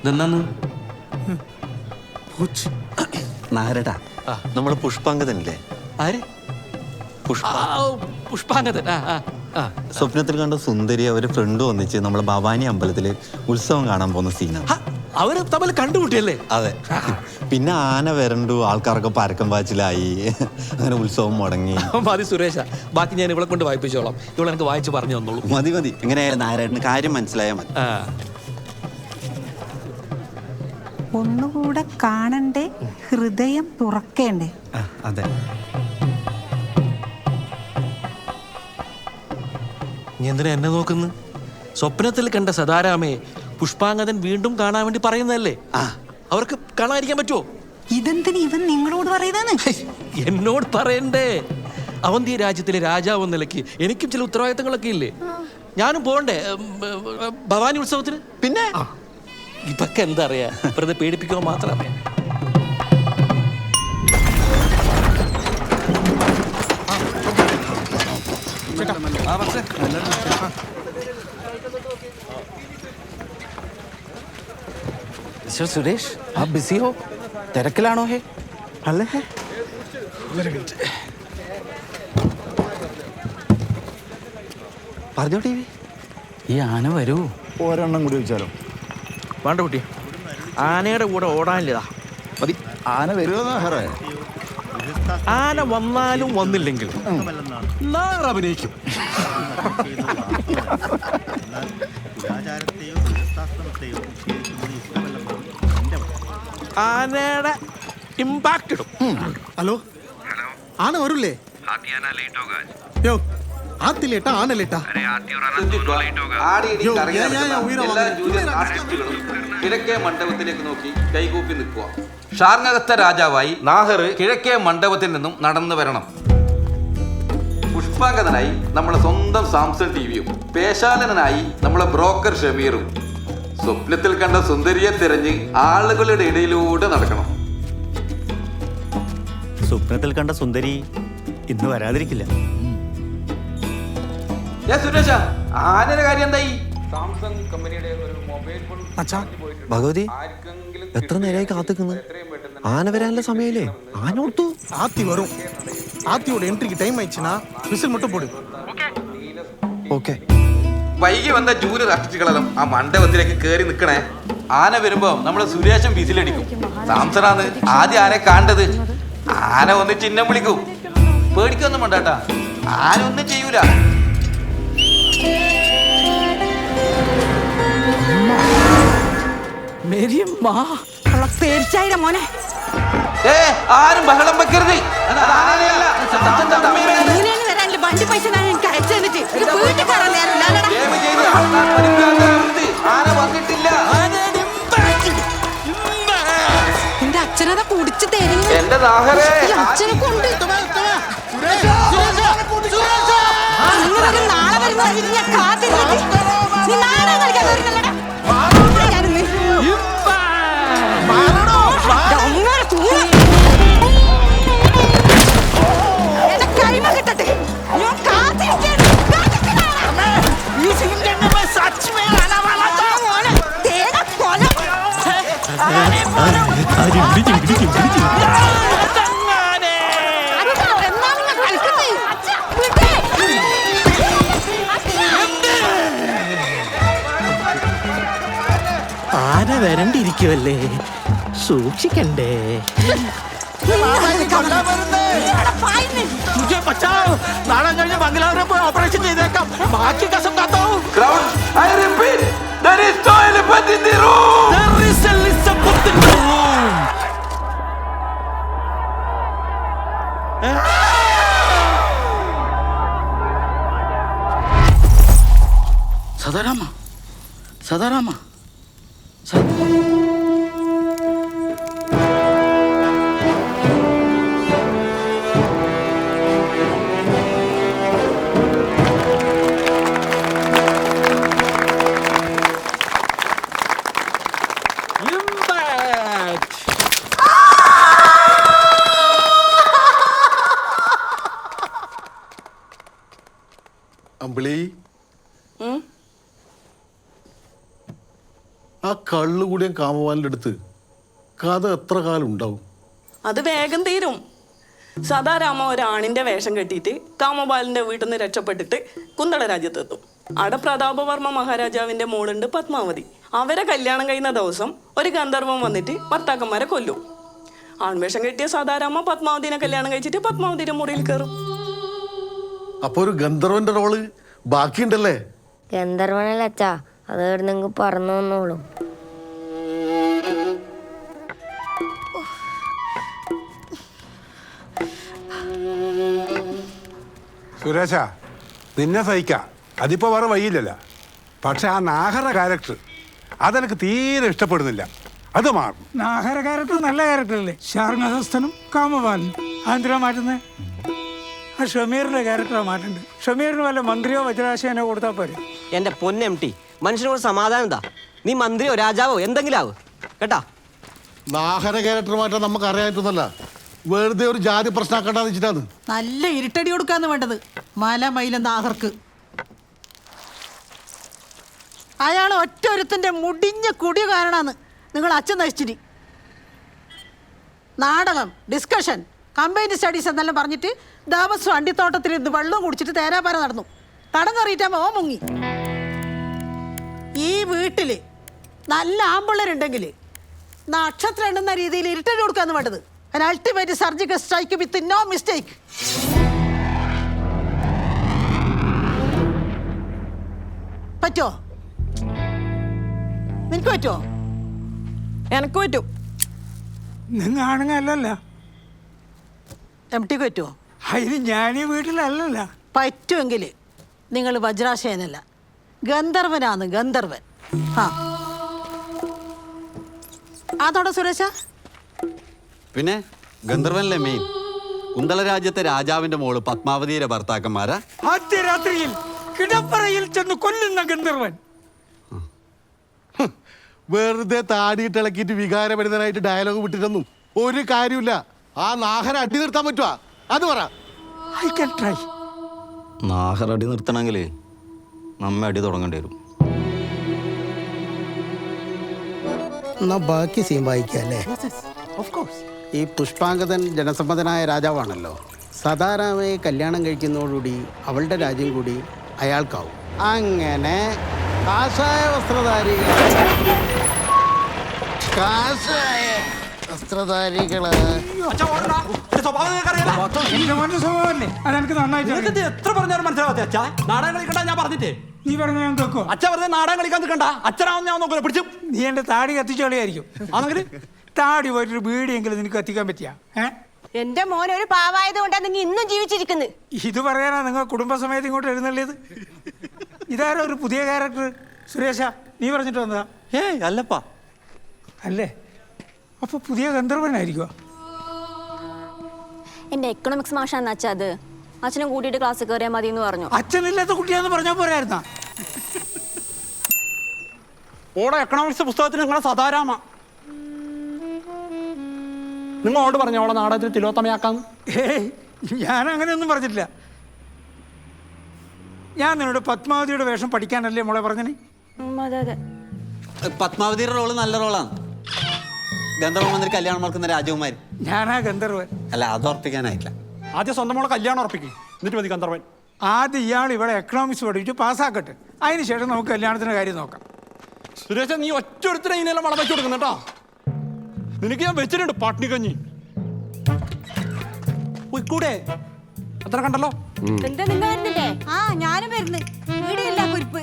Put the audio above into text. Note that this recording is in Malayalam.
ഇതെന്നാന്ന് നാരടാ നമ്മള് പുഷ്പാങ്കതനില്ലേ? ആര്? പുഷ്പാങ്കതൻ. സ്വപ്നത്തിൽ കണ്ട സുന്ദരി അവര് ഫ്രണ്ട് ഒന്നിച്ച് നമ്മളെ ഭവാനി അമ്പലത്തില് ഉത്സവം കാണാൻ പോകുന്ന സീനാണ്. അവര് തമ്മിൽ കണ്ടുമുട്ടിയല്ലേ? അതെ. പിന്നെ ആന വരണ്ടു, ആൾക്കാരൊക്കെ പരക്കം പാച്ചിലായി, അങ്ങനെ ഉത്സവം മുടങ്ങി. മതി സുരേഷ, ബാക്കി ഞാൻ ഇവളെ കൊണ്ട് വായിപ്പിച്ചോളാം. ഇവളെ എനിക്ക് വായിച്ച് പറഞ്ഞു തന്നോളൂ. മതി മതി, എങ്ങനെയായാലും നാരായണന് കാര്യം മനസ്സിലായാൽ മതി. ഒന്നുകൂടെ കാണണ്ടേ, ഹൃദയം തുറക്കേണ്ടേ? അതെ. നീ എന്തിനാ എന്നെ നോക്കുന്നു? സ്വപ്നത്തിൽ കണ്ട സദാരാമയെ പുഷ്പാങ്കതൻ വീണ്ടും കാണാൻ വേണ്ടി പറയുന്നതല്ലേ? അവർക്ക് കാണാതിരിക്കാൻ പറ്റുമോ? ഇതെന്തിന് ഇവൻ നിങ്ങളോട് പറയുന്നതാണ്? എന്നോട് പറയണ്ടേ? അവന്തി രാജ്യത്തിലെ രാജാവ് എന്ന നിലയ്ക്ക് എനിക്കും ചില ഉത്തരവാദിത്തങ്ങളൊക്കെ ഇല്ലേ? ഞാനും പോകണ്ടേ ഭവാനി ഉത്സവത്തിന്? പിന്നെ ഇതൊക്കെ എന്താ അറിയാ, വെറുതെ പേടിപ്പിക്കുക മാത്രമേ. मिस्टर सुरेश, आप बिजी हो? തിരക്കിലാണോ? ഹേ അല്ലേ? പറഞ്ഞോ ടി വി. ഈ ആന വരൂ. ഒരെണ്ണം കൂടി വെച്ചാലോ? വേണ്ട കുട്ടി, ആനയുടെ കൂടെ ഓടാനില്ലതാ മതി. ആന വരുമോ? ആന വന്നാലും വന്നില്ലെങ്കിലും നാളെ അഭിനയിക്കും. ആനയുടെ ഇമ്പാക്ട് ഇടും. ഹലോ, आना वरूले? हाथी आना लेट होगा। यो हाथी लेटा आना लेटा? अरे हाथी और आना दोनों लेट होगा। കിഴക്കേ മണ്ഡപത്തിലേക്ക് നോക്കി കൈകൂപ്പി നിൽക്കുക. ഷാർങ്ങകത്തെ രാജാവായി നാഹർ കിഴക്കേ മണ്ഡപത്തിൽ നിന്നും നടന്നു വരണം. പുഷ്പാങ്കതനായി നമ്മളെ സ്വന്തം സാംസൺ ടിവിയും പേശാലനായി നമ്മളെ ബ്രോക്കർ ഷമീറും സ്വപ്നത്തിൽ കണ്ട സുന്ദരിയെ തിരഞ്ഞ് ആളുകളുടെ ഇടയിലൂടെ നടക്കണം. സ്വപ്നത്തിൽ കണ്ട സുന്ദരി ഇന്ന് വരാതിരിക്കില്ല. സുരേഷ, ആനയുടെ കാര്യം എന്തായി? സാംസങ് കമ്പനിയുടെ ഒരു മൊബൈൽ ഫോൺ ഭഗവതി, എത്ര നേരമായി കാത്തിക്കുന്നു? ആന വരാനുള്ള സമയല്ലേ? ആന കൊടുത്തു. ஆத்தி வரும். ஆத்தியோட என்ட்ரிக்கு டைம் ஆயிடுச்சுனா விசில் மட்டும் போடு. ഓക്കെ. വൈകി വന്ന ജൂര് രാഷ്ട്രീയകളെല്ലാം ആ മണ്ഡപത്തിലേക്ക് കയറി നിൽക്കണേ. ആന വരുമ്പോ നമ്മളെ സുരേഷൻ വിസിലടിക്കും. സാംസണാണ് ആദ്യം ആനെ കാണേണ്ടത്. ആന ഒന്ന് ചിഹ്നം വിളിക്കും. പേടിക്കൊന്നും വേണ്ടാട്ടാ, ആന ഒന്നും ചെയ്യൂല. മോനെ, ആരും ബഹളം വെക്കരുത്. വണ്ടി പൈസ എനിക്ക് അയച്ചു തന്നിട്ട് ആന വന്നിട്ടില്ല. എന്റെ അച്ഛനതാ കുടിച്ചു തരുന്നു. എന്റെ നാഹരേ, അച്ഛനെ കൊണ്ട് നാളെ വരുന്ന ഞാൻ കാത്തിരുന്നിട്ട് നീ നാളെ കളിക്കാൻ വരുന്നല്ലടാ. ആന വരണ്ടിരിക്കുവല്ലേ, സൂക്ഷിക്കണ്ടേ? നാളെ കഴിഞ്ഞ് മംഗലാപുരം പോയി ഓപ്പറേഷൻ ചെയ്തേക്കാം. ബാക്കി Kasam കാത്തോ. There is no elephant in the room. There is a Elizabeth in the room. സദാരാമ, സദാരാമ, അമ്പിളി, ആ കള്ളുകൂടിയും കാമവാലിൻ്റെ അടുത്ത് കഥ എത്ര കാലം ഉണ്ടാവും? അത് വേഗം തീരും. സദാരാമ ഒരാണിന്റെ വേഷം കെട്ടിയിട്ട് കാമബാലിന്റെ വീട്ടിൽ നിന്ന് രക്ഷപ്പെട്ടിട്ട് കുന്തള രാജ്യത്തെത്തും. അവിടെ പ്രതാപവർമ്മ മഹാരാജാവിന്റെ മോളുണ്ട് പത്മാവതി. അവരെ കല്യാണം കഴിയുന്ന ദിവസം ഒരു ഗന്ധർവൻ വന്നിട്ട് ഭർത്താക്കന്മാരെ കൊല്ലും. ആൺവേഷം കെട്ടിയ സദാരാമ പത്മാവതിനെ കല്യാണം കഴിച്ചിട്ട് പത്മാവതിയുടെ മുറിയിൽ കയറും. അപ്പൊ ഒരു ഗന്ധർവന്റെ റോള് ബാക്കിയുണ്ടല്ലേ? ഗന്ധർവനല്ല അച്ഛാ, അത് നിങ്ങൾക്ക് പറഞ്ഞു തന്നോളൂ. സുരേഷ, നിന്നെ സഹിക്കാം, അതിപ്പോ വേറെ വഴിയില്ലല്ല. പക്ഷെ ആ നാഹര ക്യാരക്ടർ അതെനിക്ക് തീരെ ഇഷ്ടപ്പെടുന്നില്ല. അത് മാറും. നാഹര ക്യാരക്ടർ നല്ല ക്യാരക്ടറല്ലേ? ശാർങ്ങഹസ്തനും കാമപാലനും. ആന്ധ്ര മാറ്റുന്നത് ആ ഷമീറിന്റെ ക്യാരക്ടറാണ് മാറ്റുന്നത്. ഷമീറിന് വല്ല മന്ത്രിയോ വജ്രാശയനോ കൊടുത്താൽ പോരെ. എന്റെ പൊന്നെം ടി, മനുഷ്യനോട് സമാധാനം എന്താ? നീ മന്ത്രിയോ രാജാവോ എന്തെങ്കിലും ആവും കേട്ടാ. നാഹര ക്യാരക്ടർ മാറ്റാൻ നമുക്ക് അറിയാറ്റൊന്നല്ല, വെറുതെ ഒരു ജാതി പ്രശ്നമാക്കണ്ടെന്ന് വെച്ചിട്ടാണ്. നല്ല ഇരുട്ടടി കൊടുക്കാന്ന് വേണ്ടത് മല മൈല നാഹർക്ക്. അയാൾ ഒറ്റ ഒരുത്തിന്റെ മുടിഞ്ഞ കുടി കാരണമാണ് നിങ്ങൾ അച്ഛൻ നശിച്ചിരി. നാടകം, ഡിസ്കഷൻ, കമ്പൈൻഡ് സ്റ്റഡീസ് എന്നെല്ലാം പറഞ്ഞിട്ട് ദിവസം അണ്ടിത്തോട്ടത്തിൽ ഇരുന്ന് വെള്ളം കുടിച്ചിട്ട് തേരാപ്പാര നടന്നു. തടം കറിയിട്ടാകുമ്പോൾ ഓ മുങ്ങി. ഈ വീട്ടിൽ നല്ല ആമ്പിള്ളേരുണ്ടെങ്കിൽ നക്ഷത്രം എണ്ണുന്ന രീതിയിൽ ഇരുട്ടടി കൊടുക്കാന്ന് വേണ്ടത്. Ultimate surgical strike with no mistake. പറ്റോ? നിനക്ക് പറ്റോ? എനക്ക് പറ്റും. നിങ്ങൾ ആണുങ്ങല്ലല്ല, എം ടിക്ക് പറ്റുമോ? അതിന് ഞാനീ വീട്ടിലല്ലല്ല. പറ്റുമെങ്കിൽ നിങ്ങൾ വജ്രാശയനല്ല, ഗന്ധർവനാണ് ഗന്ധർവൻ. ആ അതോടെ സുരേഷ. പിന്നെ ഗന്ധർവനല്ലേ മെയിൻ. കുന്തള രാജ്യത്തെ രാജാവിന്റെ മോള് പത്മാവതിയുടെ ഭർത്താക്കന്മാരാ. ആദ്യ രാത്രിയിൽ കിടപ്പറയിൽ ചെന്ന് കൊല്ലുന്ന ഗന്ധർവൻ. വെറുതെ താടിയിട്ട് ഇളക്കിയിട്ട് വികാരഭരിതനായിട്ട് ഡയലോഗ് വിട്ടിട്ടൊന്നും ഒരു കാര്യമില്ല. ആ നാഹര അടി നിർത്താൻ പറ്റുവാ? അത് പറ. I can try. നാഹർ അടി നിർത്തണമെങ്കിൽ നമ്മ അടി തുടങ്ങേണ്ടി വരും. എന്നാ ബാക്കി സീൻ വായിക്കല്ലേ? ഈ പുഷ്പാങ്കതൻ ജനസമ്മതനായ രാജാവാണല്ലോ. സദാരാമയെ കല്യാണം കഴിക്കുന്നതോടുകൂടി അവളുടെ രാജ്യം കൂടി അയാൾക്കാവും. അങ്ങനെ കാഷായ വസ്ത്രധാരികള് എന്റെ മോന്റെ സ്വഭാവമല്ലേ അതെനിക്ക് നന്നായിട്ട്. എത്ര പറഞ്ഞാലും മനസ്സിലാവാത്ത അച്ഛാ. നാടകം കളിക്കണ്ട ഞാൻ പറഞ്ഞിട്ട്. നീ പറഞ്ഞ ഞാൻ കേൾക്കോ? അച്ഛ വെറുതെ നാടകം കളിക്കാൻ നിൽക്കണ്ട. അച്ഛനാവുന്ന ഞാൻ നോക്കില്ല പിടിച്ചു. നീ എന്റെ താടി കത്തിച്ച കളിയായിരിക്കും. ആണെങ്കിൽ താടി പോയിട്ടൊരു ബീഡിയെങ്കിലും നിനക്ക് കത്തിക്കാൻ പറ്റിയ? എന്റെ മോൻ ഒരു പാവായത് കൊണ്ടാണ് നിങ്ങൾ ഇന്നും ജീവിച്ചിരിക്കുന്നത്. ഇത് പറയാനാ നിങ്ങൾ കുടുംബസമേതം ഇങ്ങോട്ട് എഴുന്നള്ളിയത്? ഇതാരോ ഒരു പുതിയ ക്യാരക്ടർ. സുരേഷ, നീ പറഞ്ഞിട്ട് വന്നതാ? ഏയ് അല്ലപ്പാ. അല്ലേ? അപ്പൊ പുതിയ ഗന്ധർവനായിരിക്കുവാ? എന്റെ എക്കണോമിക്സ് മാഷാന്ന് അച്ഛാ അത്. അച്ഛനും കൂട്ടിയിട്ട് ക്ലാസ് കയറിയാൽ മതി എന്ന് പറഞ്ഞു. അച്ഛനില്ലാത്ത കുട്ടിയാന്ന് പറഞ്ഞാൽ പോരായിരുന്നാ? ഓടെ എക്കണോമിക്സ് പുസ്തകത്തിന് നിങ്ങളെ സദാരാമ നിങ്ങളോട് പറഞ്ഞ ഓളെ നാടകത്തിൽ തിലോത്തമയാക്കാന്ന്. ഞാൻ അങ്ങനെയൊന്നും പറഞ്ഞിട്ടില്ല. ഞാൻ നിന്നോട് പത്മാവതിയുടെ വേഷം പഠിക്കാനല്ലേ മോളെ പറഞ്ഞേ? പത്മാവതിയുടെ റോള് നല്ല റോളാണ്. ഗന്ധർവൻ വന്നിട്ട് കല്യാണം മറക്കുന്ന രാജകുമാരി. ഞാനാ ഗന്ധർവൻ. അല്ല, അത് ഉറപ്പിക്കാനായിട്ടില്ല. ആദ്യം സ്വന്തം മോളെ കല്യാണം ഉറപ്പിക്കും, എന്നിട്ട് മതി ഗന്ധർവൻ. ആദ്യം ഇയാൾ ഇവിടെ എക്കണോമിക്സ് പഠിച്ചു പാസ്സാക്കട്ടെ, അതിനുശേഷം നമുക്ക് കല്യാണത്തിന്റെ കാര്യം നോക്കാം. സുരേഷ, നീ ഒറ്റ ഒരുത്തരെ ഇതിനെല്ലാം വളം വെച്ചു കൊടുക്കുന്നു കേട്ടോ. നിനക്ക് ഞാൻ വെച്ചിട്ടുണ്ട് പട്ടിണിക്കഞ്ഞി. പോയിക്കൂടെ? അത്ര കണ്ടല്ലോ. എന്താ നിങ്ങൾ വരുന്നില്ലേ? ആ ഞാനും വരുന്നു. വീടില്ല കുരിപ്പ്.